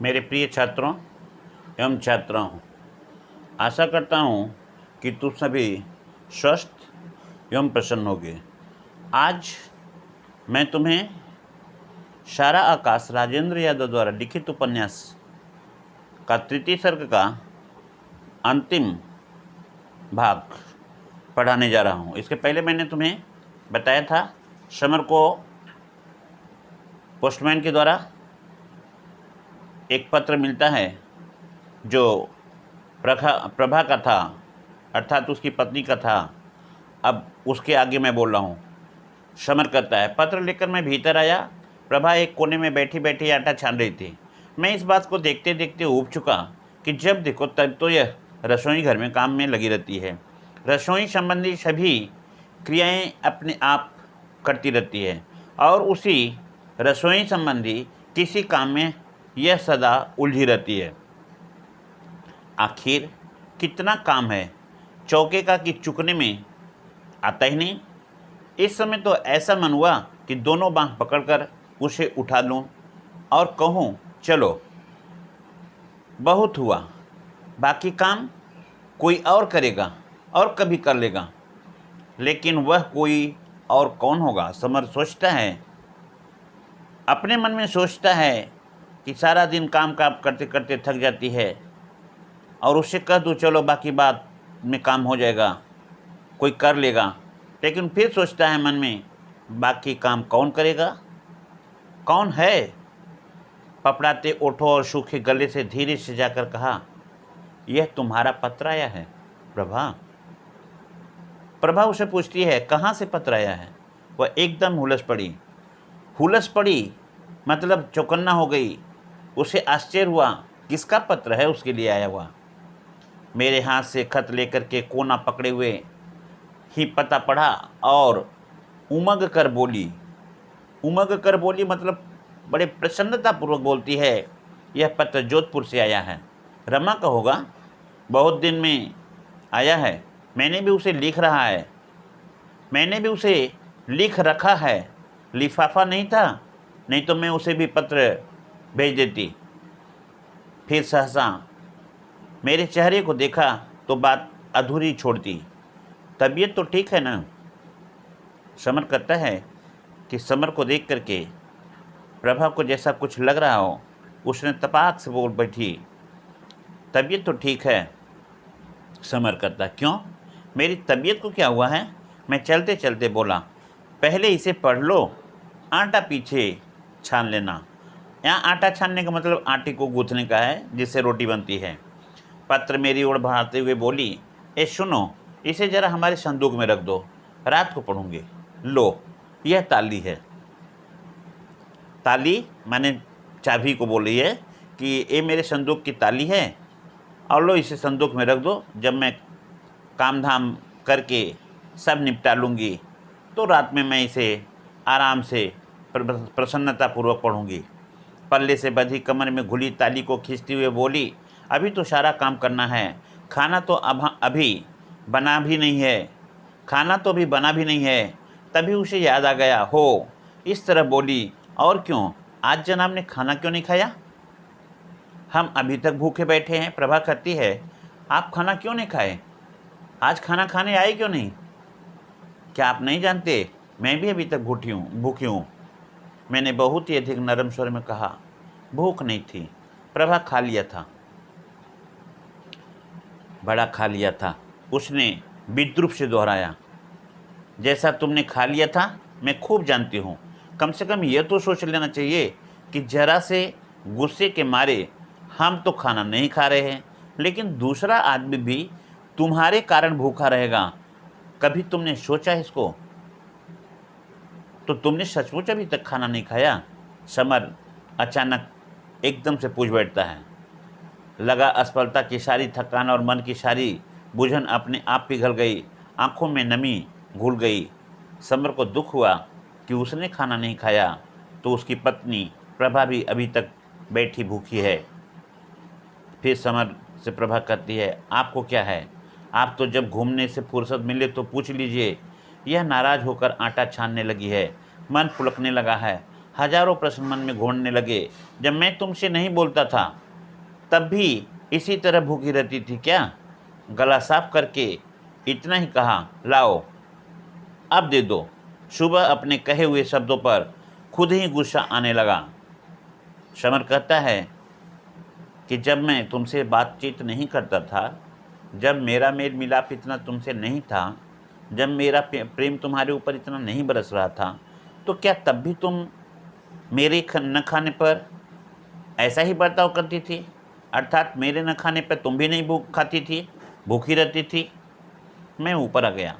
मेरे प्रिय छात्रों एवं छात्राओं, आशा करता हूँ कि तुम सभी स्वस्थ एवं प्रसन्न होगे। आज मैं तुम्हें सारा आकाश राजेंद्र यादव द्वारा लिखित उपन्यास का तृतीय सर्ग का अंतिम भाग पढ़ाने जा रहा हूँ। इसके पहले मैंने तुम्हें बताया था समर को पोस्टमैन के द्वारा एक पत्र मिलता है जो प्रभा का था, अर्थात उसकी पत्नी का था। अब उसके आगे मैं बोल रहा हूँ। समर कहता है, पत्र लेकर मैं भीतर आया। प्रभा एक कोने में बैठी बैठी आटा छान रही थी। मैं इस बात को देखते देखते ऊब चुका कि जब देखो तब तो यह रसोई घर में काम में लगी रहती है। रसोई संबंधी सभी क्रियाएं अपने आप करती रहती है और उसी रसोई संबंधी किसी काम में यह सदा उलझी रहती है। आखिर कितना काम है चौके का कि चुकने में आता ही नहीं। इस समय तो ऐसा मन हुआ कि दोनों बांह पकड़कर उसे उठा लूं और कहूं, चलो बहुत हुआ, बाकी काम कोई और करेगा और कभी कर लेगा। लेकिन वह कोई और कौन होगा? समर सोचता है, अपने मन में सोचता है कि सारा दिन काम करते करते थक जाती है और उससे कह दूँ चलो बाकी बात में काम हो जाएगा, कोई कर लेगा। लेकिन फिर सोचता है मन में, बाकी काम कौन करेगा? कौन है? पपड़ाते ओठों और सूखे गले से धीरे से जाकर कहा, यह तुम्हारा पत्र आया है प्रभा। प्रभा उसे पूछती है, कहाँ से पत्र आया है? वह एकदम हुलस पड़ी मतलब चौकन्ना हो गई। उसे आश्चर्य हुआ, किसका पत्र है उसके लिए आया हुआ? मेरे हाथ से खत लेकर के कोना पकड़े हुए ही पता पढ़ा और उमग कर बोली मतलब बड़े प्रसन्नतापूर्वक बोलती है, यह पत्र जोधपुर से आया है। रमा का होगा, बहुत दिन में आया है। मैंने भी उसे लिख रखा है। लिफाफा नहीं था, नहीं तो मैं उसे भी पत्र भेज देती। फिर सहसा मेरे चेहरे को देखा तो बात अधूरी छोड़ती। तबीयत तो ठीक है ना? समर कहता है कि समर को देख करके प्रभा को जैसा कुछ लग रहा हो, उसने तपाक से बोल बैठी, तबीयत तो ठीक है। समर कहता, क्यों, मेरी तबीयत को क्या हुआ है? मैं चलते चलते बोला, पहले इसे पढ़ लो, आटा पीछे छान लेना। यहाँ आटा छानने का मतलब आटे को गूँथने का है जिससे रोटी बनती है। पत्र मेरी ओर बढ़ाते हुए बोली, ए सुनो, इसे ज़रा हमारे संदूक में रख दो, रात को पढ़ूंगे। लो, यह ताली है। ताली माने चाबी को बोल रही है कि ये मेरे संदूक की ताली है और लो इसे संदूक में रख दो। जब मैं काम धाम करके सब निपटा लूँगी तो रात में मैं इसे आराम से प्रसन्नतापूर्वक पढ़ूँगी। पल्ले से बंधी कमर में घुली ताली को खींचते हुए बोली, अभी तो सारा काम करना है, खाना तो अभी बना भी नहीं है। तभी उसे याद आ गया, हो इस तरह बोली, और क्यों, आज जनाब ने खाना क्यों नहीं खाया? हम अभी तक भूखे बैठे हैं। प्रभा कहती है, आप खाना क्यों नहीं खाए? आज खाना खाने आए क्यों नहीं? क्या आप नहीं जानते, मैं भी अभी तक भूखी हूँ। मैंने बहुत ही अधिक नरम स्वर में कहा, भूख नहीं थी, प्रभा खा लिया था, बड़ा खा लिया था। उसने विद्रूप से दोहराया, जैसा तुमने खा लिया था मैं खूब जानती हूँ। कम से कम यह तो सोच लेना चाहिए कि जरा से गुस्से के मारे हम तो खाना नहीं खा रहे हैं, लेकिन दूसरा आदमी भी तुम्हारे कारण भूखा रहेगा। कभी तुमने सोचा इसको? तो तुमने सचमुच अभी तक खाना नहीं खाया? समर अचानक एकदम से पूछ बैठता है। लगा असफलता की सारी थकान और मन की सारी बुझन अपने आप पिघल गई, आंखों में नमी घुल गई। समर को दुख हुआ कि उसने खाना नहीं खाया तो उसकी पत्नी प्रभा भी अभी तक बैठी भूखी है। फिर समर से प्रभा कहती है, आपको क्या है? आप तो जब घूमने से फुर्सत मिले तो पूछ लीजिए। यह नाराज़ होकर आटा छानने लगी है, मन पुलकने लगा है। हजारों प्रश्न मन में घूमने लगे। जब मैं तुमसे नहीं बोलता था तब भी इसी तरह भूखी रहती थी क्या? गला साफ करके इतना ही कहा, लाओ अब दे दो। सुबह अपने कहे हुए शब्दों पर खुद ही गुस्सा आने लगा। समर कहता है कि जब मैं तुमसे बातचीत नहीं करता था, जब मेरा मेल मिलाप इतना तुमसे नहीं था, जब मेरा प्रेम तुम्हारे ऊपर इतना नहीं बरस रहा था, तो क्या तब भी तुम मेरे न खाने पर ऐसा ही बर्ताव करती थी? अर्थात मेरे न खाने पर तुम भी नहीं भूख खाती थी, भूखी रहती थी। मैं ऊपर आ गया।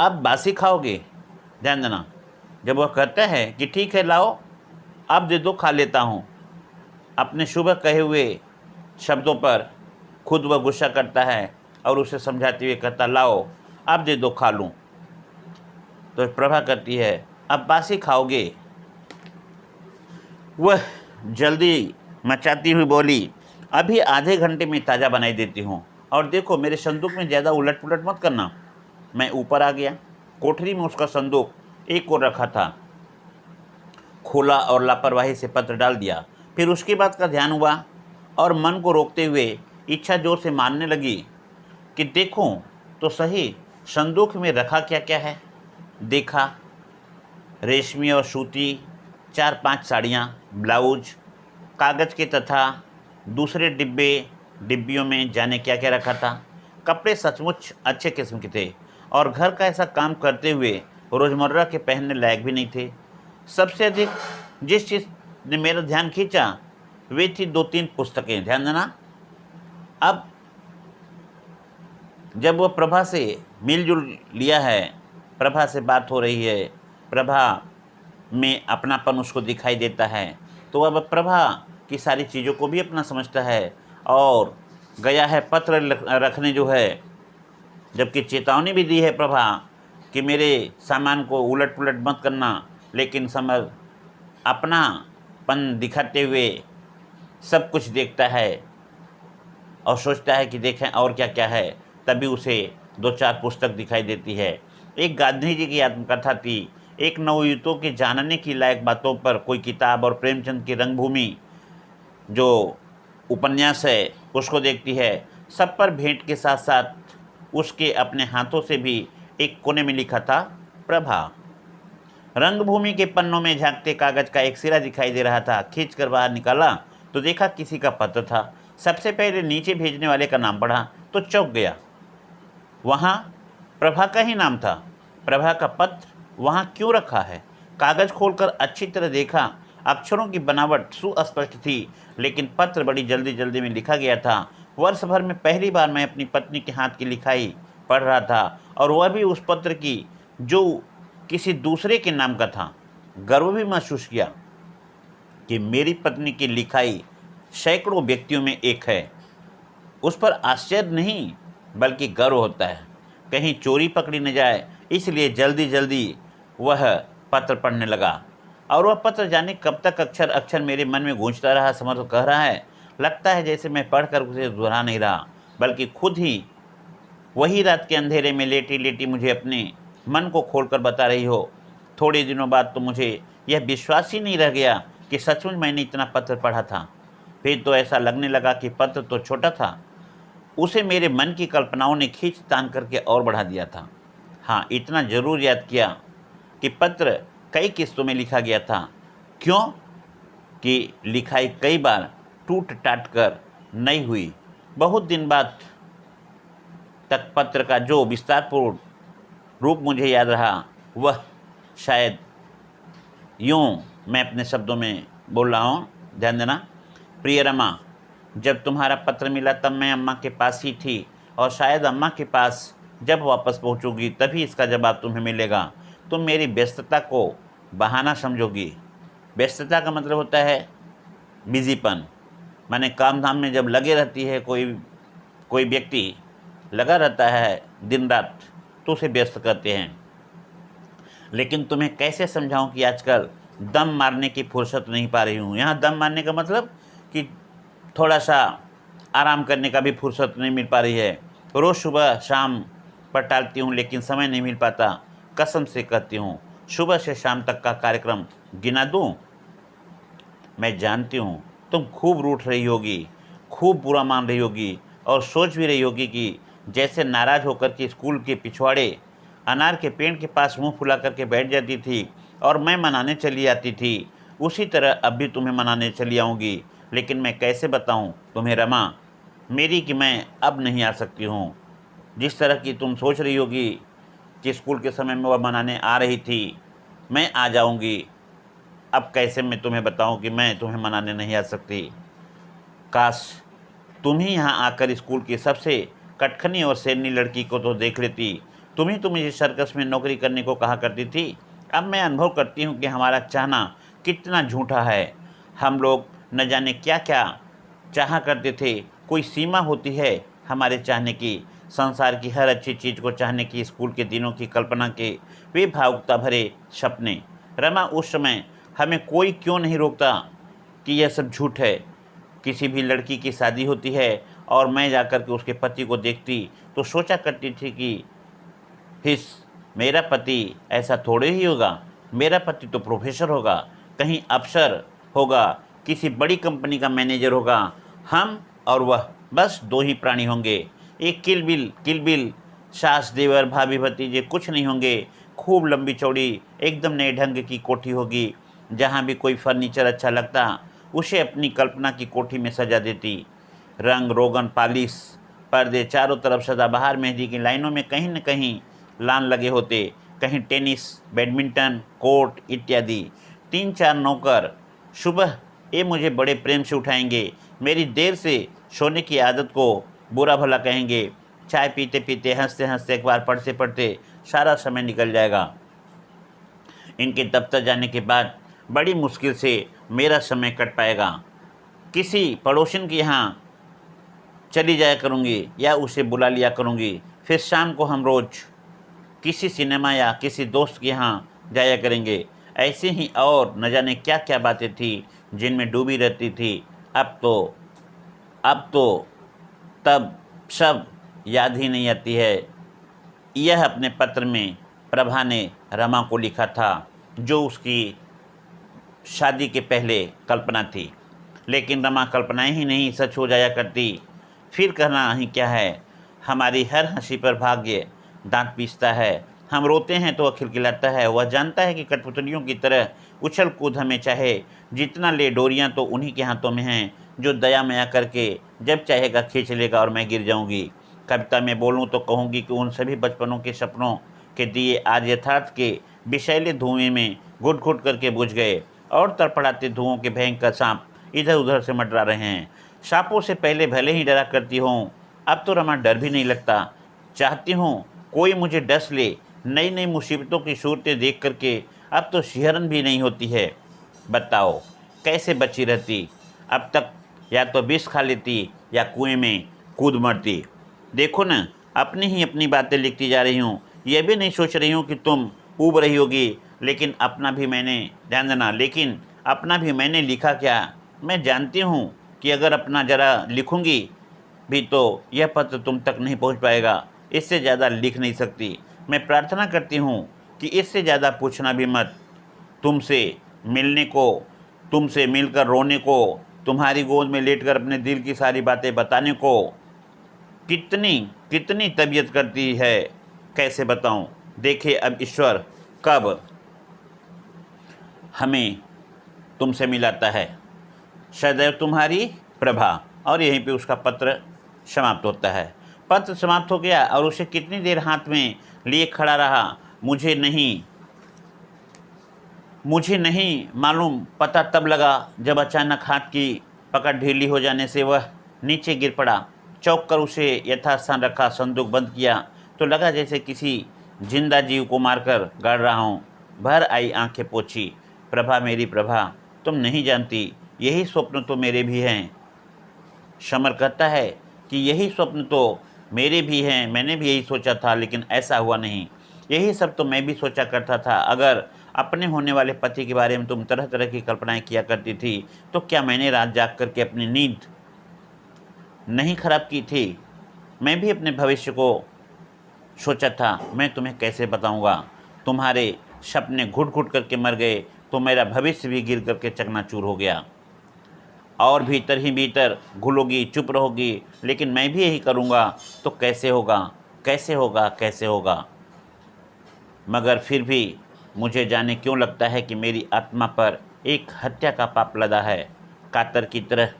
अब बासी खाओगे? ध्यान देना, जब वह कहता है कि ठीक है लाओ अब दे दो, खा लेता हूँ, अपने सुबह कहे हुए शब्दों पर खुद वह गुस्सा करता है और उसे समझाते हुए कहता, लाओ अब दे दो, खा लूँ। तो प्रभा कहती है, अब बासी खाओगे? वह जल्दी मचाती हुई बोली, अभी आधे घंटे में ताज़ा बनाई देती हूँ, और देखो मेरे संदूक में ज़्यादा उलट पुलट मत करना। मैं ऊपर आ गया। कोठरी में उसका संदूक एक ओर रखा था, खोला और लापरवाही से पत्र डाल दिया। फिर उसकी बात का ध्यान हुआ और मन को रोकते हुए इच्छा जोर से मानने लगी कि देखूं तो सही संदूक में रखा क्या क्या है। देखा, रेशमी और सूती 4-5 साड़ियाँ, ब्लाउज, कागज़ के तथा दूसरे डिब्बियों में जाने क्या क्या रखा था। कपड़े सचमुच अच्छे किस्म के थे और घर का ऐसा काम करते हुए रोज़मर्रा के पहनने लायक भी नहीं थे। सबसे अधिक जिस चीज़ ने मेरा ध्यान खींचा वे थी 2-3 पुस्तकें। ध्यान देना, अब जब वह प्रभा से मिलजुल लिया है, प्रभा से बात हो रही है, प्रभा में अपनापन उसको दिखाई देता है, तो अब प्रभा की सारी चीज़ों को भी अपना समझता है और गया है पत्र रखने जो है, जबकि चेतावनी भी दी है प्रभा कि मेरे सामान को उलट पुलट मत करना, लेकिन समर अपनापन दिखाते हुए सब कुछ देखता है और सोचता है कि देखें और क्या क्या है। तभी उसे 2-4 पुस्तक दिखाई देती है। एक गांधी जी की आत्मकथा थी, एक नवयुवकों के जानने की लायक बातों पर कोई किताब, और प्रेमचंद की रंगभूमि जो उपन्यास है उसको देखती है। सब पर भेंट के साथ साथ उसके अपने हाथों से भी एक कोने में लिखा था, प्रभा। रंगभूमि के पन्नों में झांकते कागज का एक सिरा दिखाई दे रहा था। खींचकर बाहर निकाला तो देखा किसी का पत्र था। सबसे पहले नीचे भेजने वाले का नाम पढ़ा तो चौंक गया। वहाँ प्रभा का ही नाम था। प्रभा का पत्र वहाँ क्यों रखा है? कागज़ खोलकर अच्छी तरह देखा। अक्षरों की बनावट सुस्पष्ट थी, लेकिन पत्र बड़ी जल्दी जल्दी में लिखा गया था। वर्ष भर में पहली बार मैं अपनी पत्नी के हाथ की लिखाई पढ़ रहा था, और वह भी उस पत्र की जो किसी दूसरे के नाम का था। गर्व भी महसूस किया कि मेरी पत्नी की लिखाई सैकड़ों व्यक्तियों में एक है। उस पर आश्चर्य नहीं बल्कि गर्व होता है, कहीं चोरी पकड़ी न जाए, इसलिए जल्दी जल्दी वह पत्र पढ़ने लगा। और वह पत्र जाने कब तक अक्षर अक्षर मेरे मन में गूंजता रहा। समर कह रहा है, लगता है जैसे मैं पढ़कर उसे दोहरा नहीं रहा, बल्कि खुद ही वही रात के अंधेरे में लेटी लेटी मुझे अपने मन को खोलकर बता रही हो। थोड़े दिनों बाद तो मुझे यह विश्वास ही नहीं रह गया कि सचमुच मैंने इतना पत्र पढ़ा था। फिर तो ऐसा लगने लगा कि पत्र तो छोटा था, उसे मेरे मन की कल्पनाओं ने खींच तान करके और बढ़ा दिया था। हाँ, इतना ज़रूर याद किया कि पत्र कई किस्तों में लिखा गया था। क्यों कि लिखाई कई बार टूट टाट कर नई हुई। बहुत दिन बाद तक पत्र का जो विस्तारपूर्ण रूप मुझे याद रहा, वह शायद यूँ मैं अपने शब्दों में बोल रहा हूँ, ध्यान देना। प्रिय रमा, जब तुम्हारा पत्र मिला तब मैं अम्मा के पास ही थी, और शायद अम्मा के पास जब वापस पहुँचूंगी तभी इसका जवाब तुम्हें मिलेगा। तुम मेरी व्यस्तता को बहाना समझोगी। व्यस्तता का मतलब होता है बिजीपन, माने काम धाम में जब लगे रहती है, कोई व्यक्ति लगा रहता है दिन रात, तो उसे व्यस्त करते हैं। लेकिन तुम्हें कैसे समझाऊं कि आजकल दम मारने की फुर्सत नहीं पा रही हूँ। यहाँ दम मारने का मतलब कि थोड़ा सा आराम करने का भी फुर्सत नहीं मिल पा रही है। रोज़ सुबह शाम पर टालती हूँ, लेकिन समय नहीं मिल पाता। कसम से कहती हूँ, सुबह से शाम तक का कार्यक्रम गिना दूं? मैं जानती हूँ तुम खूब रूठ रही होगी, खूब बुरा मान रही होगी और सोच भी रही होगी कि जैसे नाराज़ होकर के स्कूल के पिछवाड़े अनार के पेड़ के पास मुंह फुला करके बैठ जाती थी और मैं मनाने चली आती थी, उसी तरह अब भी तुम्हें मनाने चली आऊँगी। लेकिन मैं कैसे बताऊँ तुम्हें रमा मेरी कि मैं अब नहीं आ सकती हूँ। जिस तरह की तुम सोच रही होगी कि स्कूल के समय में वह मनाने आ रही थी, मैं आ जाऊँगी। अब कैसे मैं तुम्हें बताऊं कि मैं तुम्हें मनाने नहीं आ सकती। काश तुम ही यहाँ आकर स्कूल की सबसे कटखनी और शेरनी लड़की को तो देख लेती। तुम ही तो मुझे सर्कस में नौकरी करने को कहा करती थी। अब मैं अनुभव करती हूँ कि हमारा चाहना कितना झूठा है। हम लोग न जाने क्या क्या चाहा करते थे। कोई सीमा होती है हमारे चाहने की, संसार की हर अच्छी चीज़ को चाहने की, स्कूल के दिनों की कल्पना के वे भावुकता भरे सपने। रमा उस समय हमें कोई क्यों नहीं रोकता कि यह सब झूठ है। किसी भी लड़की की शादी होती है और मैं जाकर के उसके पति को देखती तो सोचा करती थी कि हिस मेरा पति ऐसा थोड़े ही होगा, मेरा पति तो प्रोफेसर होगा, कहीं अफसर होगा, किसी बड़ी कंपनी का मैनेजर होगा। हम और वह बस दो ही प्राणी होंगे। एक किलबिल सास देवर भाभी भतीजे कुछ नहीं होंगे। खूब लंबी चौड़ी एकदम नए ढंग की कोठी होगी। जहाँ भी कोई फर्नीचर अच्छा लगता उसे अपनी कल्पना की कोठी में सजा देती। रंग रोगन पालिश पर्दे चारों तरफ सदाबहार मेहंदी की लाइनों में कहीं न कहीं लान लगे होते, कहीं टेनिस बैडमिंटन कोर्ट इत्यादि। 3-4 नौकर सुबह ये मुझे बड़े प्रेम से उठाएंगे, मेरी देर से सोने की आदत को बुरा भला कहेंगे। चाय पीते पीते हंसते हंसते अखबार पढ़ते पढ़ते सारा समय निकल जाएगा। इनके दफ्तर जाने के बाद बड़ी मुश्किल से मेरा समय कट पाएगा। किसी पड़ोसिन के यहाँ चली जाया करूँगी या उसे बुला लिया करूँगी। फिर शाम को हम रोज़ किसी सिनेमा या किसी दोस्त के यहाँ जाया करेंगे। ऐसे ही और न जाने क्या क्या बातें थी जिनमें डूबी रहती थी। अब तो तब सब याद ही नहीं आती है। यह अपने पत्र में प्रभा ने रमा को लिखा था, जो उसकी शादी के पहले कल्पना थी। लेकिन रमा कल्पनाएं ही नहीं सच हो जाया करती। फिर कहना ही क्या है, हमारी हर हंसी पर भाग्य दांत पीसता है। हम रोते हैं तो वह खिलखिलाता है। वह जानता है कि कठपुतलियों की तरह उछल कूद हमें चाहे जितना ले, डोरियां तो उन्हीं के हाथों में हैं जो दया मया करके जब चाहेगा खींच लेगा और मैं गिर जाऊंगी। कविता में बोलूं तो कहूंगी कि उन सभी बचपनों के सपनों के दिए आज यथार्थ के विषैले धुएं में घुट घुट करके बुझ गए और तड़पड़ाते धुओं के भयंकर सांप इधर उधर से मंडरा रहे हैं। सांपों से पहले भले ही डरा करती हूँ, अब तो रमा डर भी नहीं लगता। चाहती हूँ कोई मुझे डस ले। नई नई मुसीबतों की सूरतें देख करके अब तो सिहरन भी नहीं होती है। बताओ कैसे बची रहती। अब तक या तो विष खा लेती या कुएं में कूद मरती। देखो ना, अपनी ही अपनी बातें लिखती जा रही हूँ। यह भी नहीं सोच रही हूँ कि तुम ऊब रही होगी। लेकिन अपना भी मैंने ध्यान देना, लेकिन अपना भी मैंने लिखा क्या। मैं जानती हूँ कि अगर अपना ज़रा लिखूँगी भी तो यह पत्र तुम तक नहीं पहुँच पाएगा। इससे ज़्यादा लिख नहीं सकती। मैं प्रार्थना करती हूँ कि इससे ज़्यादा पूछना भी मत। तुमसे मिलने को, तुमसे मिलकर रोने को, तुम्हारी गोद में लेटकर अपने दिल की सारी बातें बताने को कितनी कितनी तबीयत करती है, कैसे बताऊं। देखे अब ईश्वर कब हमें तुमसे मिलाता है। सदैव तुम्हारी प्रभा। और यहीं पे उसका पत्र समाप्त होता है। पत्र समाप्त हो गया और उसे कितनी देर हाथ में लिए खड़ा रहा मुझे नहीं मालूम। पता तब लगा जब अचानक हाथ की पकड़ ढीली हो जाने से वह नीचे गिर पड़ा। चौंक कर उसे यथास्थान रखा, संदूक बंद किया तो लगा जैसे किसी जिंदा जीव को मारकर गाड़ रहा हूँ। भर आई आंखें पोंछी। प्रभा मेरी प्रभा, तुम नहीं जानती यही स्वप्न तो मेरे भी हैं। समर कहता है कि यही स्वप्न तो मेरे भी हैं। मैंने भी यही सोचा था, लेकिन ऐसा हुआ नहीं। यही सब तो मैं भी सोचा करता था। अगर अपने होने वाले पति के बारे में तुम तरह तरह की कल्पनाएं किया करती थी तो क्या मैंने रात जाग करके अपनी नींद नहीं खराब की थी। मैं भी अपने भविष्य को सोचा था। मैं तुम्हें कैसे बताऊंगा। तुम्हारे सपने घुट घुट करके मर गए तो मेरा भविष्य भी गिर करके चकनाचूर हो गया। और भीतर ही भीतर घुलोगी, चुप रहोगी, लेकिन मैं भी यही करूँगा तो कैसे होगा, कैसे होगा, कैसे होगा। मगर फिर भी मुझे जाने क्यों लगता है कि मेरी आत्मा पर एक हत्या का पाप लदा है। कातर की तरह,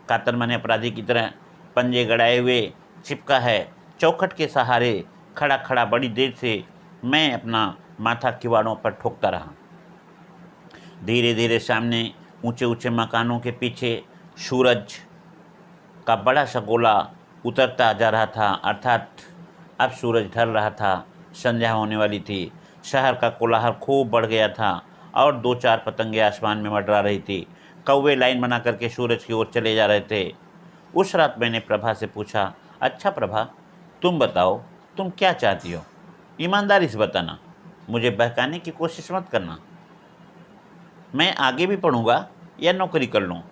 कातर माने अपराधी की तरह पंजे गड़ाए हुए चिपका है। चौखट के सहारे खड़ा खड़ा बड़ी देर से मैं अपना माथा किवाड़ों पर ठोकता रहा। धीरे धीरे सामने ऊंचे ऊंचे मकानों के पीछे सूरज का बड़ा सा गोला उतरता जा रहा था, अर्थात अब सूरज ढल रहा था, संध्या होने वाली थी। शहर का कोलाहल खूब बढ़ गया था और 2-4 पतंगे आसमान में मंडरा रही थी। कौवे लाइन बना करके सूरज की ओर चले जा रहे थे। उस रात मैंने प्रभा से पूछा, अच्छा प्रभा, तुम बताओ, तुम क्या चाहती हो? ईमानदारी से बताना, मुझे बहकाने की कोशिश मत करना। मैं आगे भी पढ़ूंगा या नौकरी कर लूँ।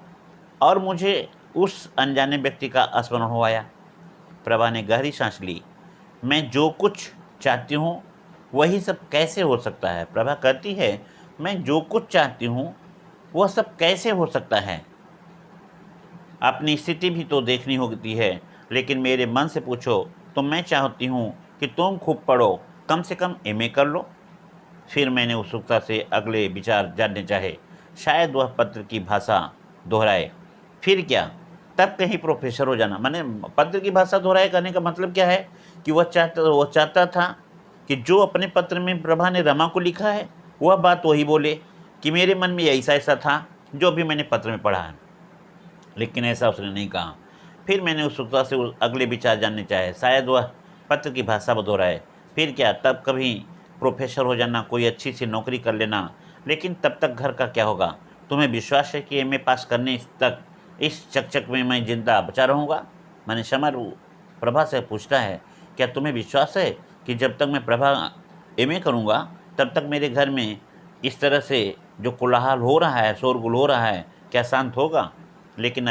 और मुझे उस अनजाने व्यक्ति का स्मरण हो आया। प्रभा ने गहरी सांस ली। मैं जो कुछ चाहती हूँ वही सब कैसे हो सकता है? प्रभा कहती है, मैं जो कुछ चाहती हूँ वह सब कैसे हो सकता है? अपनी स्थिति भी तो देखनी होती है। लेकिन मेरे मन से पूछो तो मैं चाहती हूँ कि तुम खूब पढ़ो, कम से कम एमए कर लो। फिर मैंने उत्सुकता से अगले विचार जानने चाहे। शायद वह पत्र की भाषा दोहराए। फिर क्या? तब कहीं प्रोफेसर हो जाना। माने पत्र की भाषा दोहराए कहने का मतलब क्या है कि वह चाहता था कि जो अपने पत्र में प्रभा ने रमा को लिखा है वह बात वही बोले, कि मेरे मन में ऐसा ऐसा था जो भी मैंने पत्र में पढ़ा है। लेकिन ऐसा उसने नहीं कहा। फिर मैंने उत्सुकता से अगले विचार जानने चाहे। शायद वह पत्र की भाषा दोहराए। फिर क्या? तब कभी प्रोफेसर हो जाना, कोई अच्छी सी नौकरी कर लेना। लेकिन तब तक घर का क्या होगा? तुम्हें विश्वास है कि एमए पास करने तक इस चकचक में मैं जिंदा बचा रहूँगा? मैंने समर प्रभा से पूछता है, क्या तुम्हें विश्वास है कि जब तक मैं प्रभा एमए करूँगा तब तक मेरे घर में इस तरह से जो कोलाहल हो रहा है, शोरगुल हो रहा है, क्या शांत होगा? लेकिन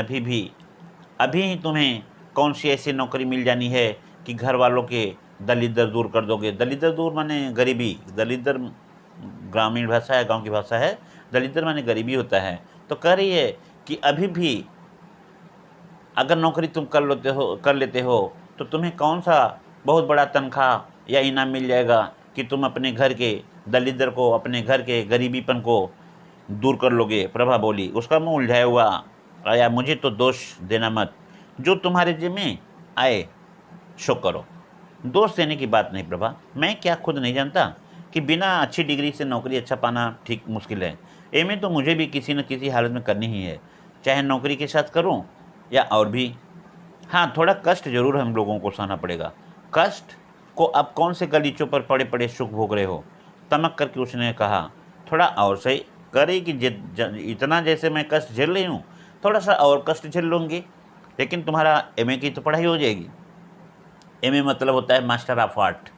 अभी ही तुम्हें कौन सी ऐसी नौकरी मिल जानी है कि घर वालों के दलिद्र दूर कर दोगे। दलिद्र दूर माने गरीबी। दलिद्र ग्रामीण भाषा है, गांव की भाषा है। दलिद्र माने गरीबी होता है। तो कह रही है कि अभी भी अगर नौकरी तुम कर लेते हो तो तुम्हें कौन सा बहुत बड़ा तनख्वाह या इनाम मिल जाएगा कि तुम अपने घर के दलिद्र को, अपने घर के गरीबीपन को दूर कर लोगे। प्रभा बोली। उसका मुंह उलझाया हुआ आया। मुझे तो दोष देना मत, जो तुम्हारे जिम्मे आए शो करो। दोष देने की बात नहीं प्रभा, मैं क्या खुद नहीं जानता कि बिना अच्छी डिग्री से नौकरी अच्छा पाना ठीक मुश्किल है। एमए तो मुझे भी किसी न किसी हालत में करनी ही है, चाहे नौकरी के साथ करूं या और भी। हाँ, थोड़ा कष्ट जरूर हम लोगों को सहना पड़ेगा। कष्ट को अब कौन से गलीचों पर पड़े पड़े सुख भोग रहे हो? तमक करके उसने कहा। थोड़ा और सही करे कि इतना जैसे मैं कष्ट झेल रही हूँ, थोड़ा सा और कष्ट झेल लूँगी। लेकिन तुम्हारा एमए की तो पढ़ाई हो जाएगी। एमए मतलब होता है मास्टर ऑफ आर्ट।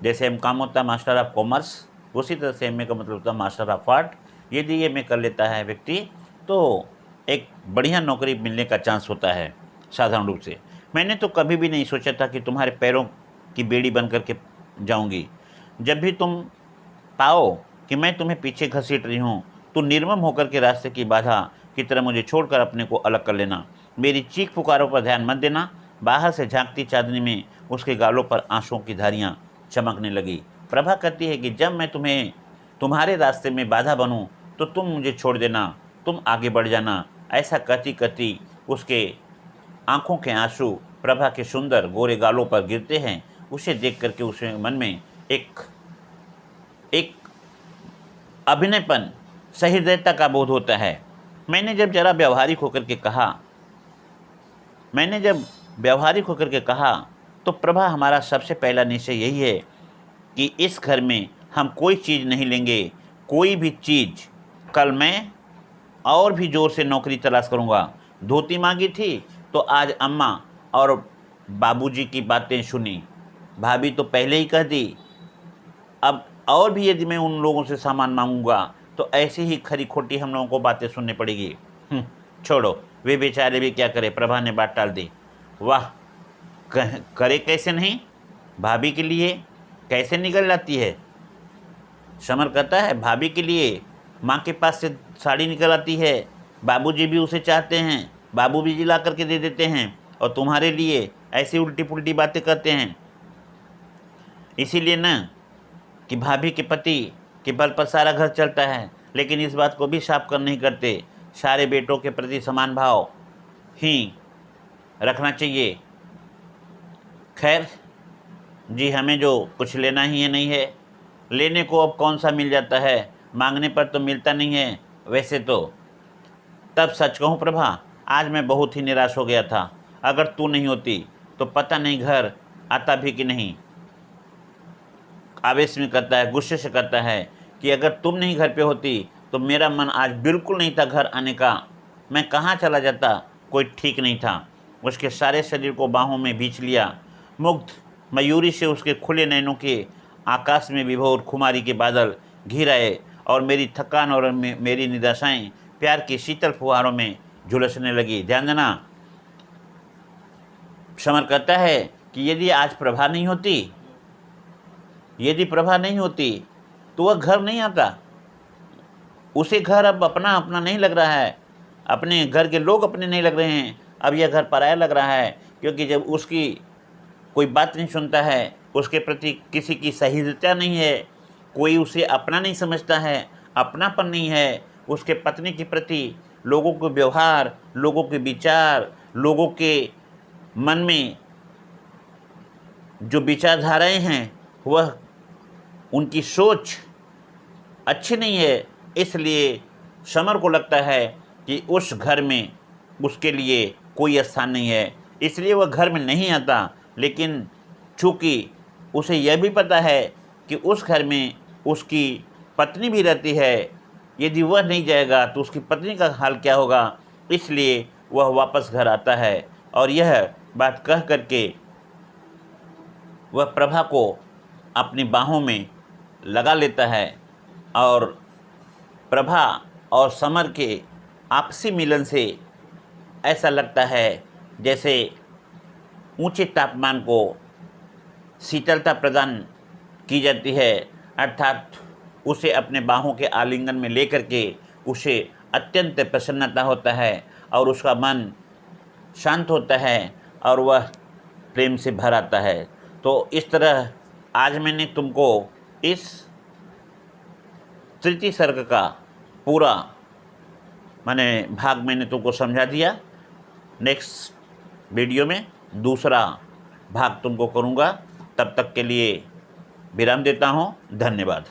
जैसे एमकॉम होता है मास्टर ऑफ कॉमर्स, उसी तरह से एमए का मतलब होता है मास्टर ऑफ आर्ट। यदि एमए कर लेता है व्यक्ति तो एक बढ़िया नौकरी मिलने का चांस होता है साधारण रूप से। मैंने तो कभी भी नहीं सोचा था कि तुम्हारे पैरों की बेड़ी बन करके जाऊंगी। जब भी तुम पाओ कि मैं तुम्हें पीछे घसीट रही हूँ तो निर्मम होकर के रास्ते की बाधा की तरह मुझे छोड़कर अपने को अलग कर लेना। मेरी चीख पुकारों पर ध्यान मत देना। बाहर से झांकती चांदनी में उसके गालों पर आंसुओं की धारियाँ चमकने लगी। प्रभा कहती है कि जब मैं तुम्हारे रास्ते में बाधा बनूं तो तुम मुझे छोड़ देना, तुम आगे बढ़ जाना। ऐसा कहती कहती उसके आंखों के आंसू प्रभा के सुंदर गोरे गालों पर गिरते हैं। उसे देख करके उसके मन में एक अभिनयपन, सहृदयता का बोध होता है। मैंने जब व्यावहारिक होकर के कहा तो प्रभा, हमारा सबसे पहला निश्चय यही है कि इस घर में हम कोई चीज़ नहीं लेंगे, कोई भी चीज़। कल मैं और भी ज़ोर से नौकरी तलाश करूँगा। धोती मांगी थी तो आज अम्मा और बाबूजी की बातें सुनी। भाभी तो पहले ही कह दी। अब और भी यदि मैं उन लोगों से सामान मांगूंगा तो ऐसी ही खरी खोटी हम लोगों को बातें सुननी पड़ेगी। छोड़ो, वे बेचारे भी क्या करें। प्रभा ने बात टाल दी। वाह, करे कैसे नहीं, भाभी के लिए कैसे निकल जाती है। समर कहता है भाभी के लिए माँ के पास से साड़ी निकल आती है, बाबूजी भी उसे चाहते हैं, बाबू भी ला करके दे देते हैं, और तुम्हारे लिए ऐसी उल्टी पुल्टी बातें करते हैं। इसीलिए ना कि भाभी के पति के बल पर सारा घर चलता है, लेकिन इस बात को भी साफ कर नहीं करते। सारे बेटों के प्रति समान भाव ही रखना चाहिए। खैर जी, हमें जो कुछ लेना ही है नहीं है, लेने को अब कौन सा मिल जाता है, मांगने पर तो मिलता नहीं है वैसे तो। तब सच कहूँ प्रभा, आज मैं बहुत ही निराश हो गया था। अगर तू नहीं होती तो पता नहीं घर आता भी कि नहीं। आवेश में कहता है, गुस्से से कहता है कि अगर तुम नहीं घर पे होती तो मेरा मन आज बिल्कुल नहीं था घर आने का। मैं कहाँ चला जाता कोई ठीक नहीं था। उसके सारे शरीर को बाहों में बींच लिया। मुग्ध मयूरी से उसके खुले नैनों के आकाश में विभोर खुमारी के बादल घिर आए, और मेरी थकान और मेरी निराशाएं प्यार की शीतल फुहारों में झुलसने लगी। ध्यान देना, समर कहता है कि यदि आज प्रभा नहीं होती, यदि प्रभा नहीं होती तो वह घर नहीं आता। उसे घर अब अपना अपना नहीं लग रहा है, अपने घर के लोग अपने नहीं लग रहे हैं, अब यह घर पराया लग रहा है। क्योंकि जब उसकी कोई बात नहीं सुनता है, उसके प्रति किसी की सहिष्णुता नहीं है, कोई उसे अपना नहीं समझता है, अपनापन नहीं है, उसके पत्नी के प्रति लोगों के व्यवहार, लोगों के विचार, लोगों के मन में जो विचारधाराएं हैं, वह उनकी सोच अच्छी नहीं है। इसलिए समर को लगता है कि उस घर में उसके लिए कोई स्थान नहीं है, इसलिए वह घर में नहीं आता। लेकिन चूँकि उसे यह भी पता है कि उस घर में उसकी पत्नी भी रहती है, यदि वह नहीं जाएगा तो उसकी पत्नी का हाल क्या होगा, इसलिए वह वापस घर आता है। और यह बात कह करके वह प्रभा को अपनी बाहों में लगा लेता है, और प्रभा और समर के आपसी मिलन से ऐसा लगता है जैसे ऊंचे तापमान को शीतलता प्रदान की जाती है, अर्थात उसे अपने बाहों के आलिंगन में लेकर के उसे अत्यंत प्रसन्नता होता है, और उसका मन शांत होता है, और वह प्रेम से भर आता है। तो इस तरह आज मैंने तुमको इस तृतीय सर्ग का पूरा भाग मैंने तुमको समझा दिया। नेक्स्ट वीडियो में दूसरा भाग तुमको करूँगा। तब तक के लिए विराम देता हूँ। धन्यवाद।